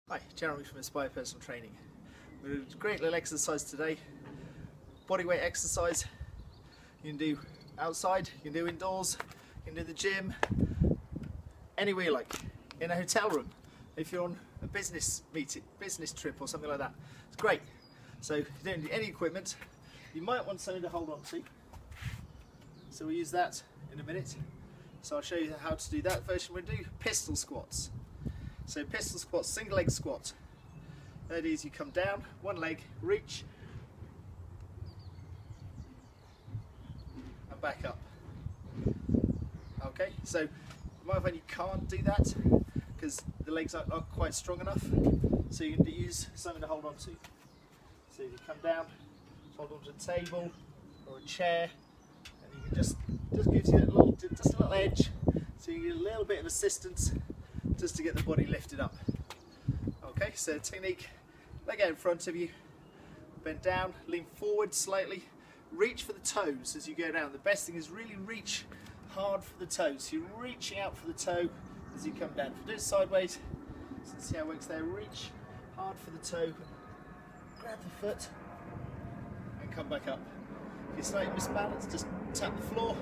Hi, Jeremy from Inspire Personal Training. We're doing a great little exercise today. Bodyweight exercise. You can do outside, you can do indoors, you can do the gym, anywhere you like. In a hotel room, if you're on a business meeting, business trip or something like that. It's great. So if you don't need any equipment, you might want something to hold on to. So we'll use that in a minute. So I'll show you how to do that. First we're going to do pistol squats. So pistol squat, single leg squat. That is, you come down, one leg, reach, and back up. Okay, so you might find you can't do that because the legs aren't quite strong enough. So you can use something to hold on to. So you come down, hold on to a table or a chair, and you can just gives you just a little edge, so you get a little bit of assistance just to get the body lifted up. Okay, so technique, leg out in front of you, bend down, lean forward slightly, reach for the toes as you go down. The best thing is really reach hard for the toes. So you're reaching out for the toe as you come down. If you do it sideways, so see how it works there. Reach hard for the toe, grab the foot, and come back up. If you're slightly misbalanced, just tap the floor,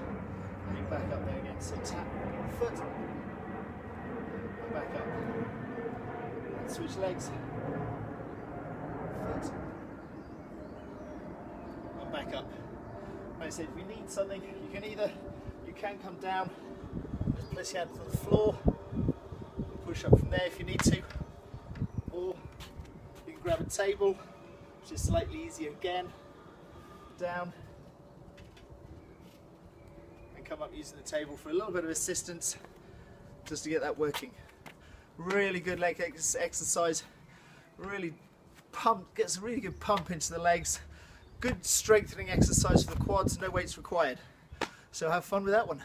and you back up there again. So tap foot, back up. And switch legs. Foot. And back up. Like I said, if you need something, you can come down, just place your hands on the floor, push up from there if you need to, or you can grab a table, which is slightly easier again, down, and come up using the table for a little bit of assistance, just to get that working. Really good leg exercise, really gets a really good pump into the legs, good strengthening exercise for the quads, no weights required. So have fun with that one.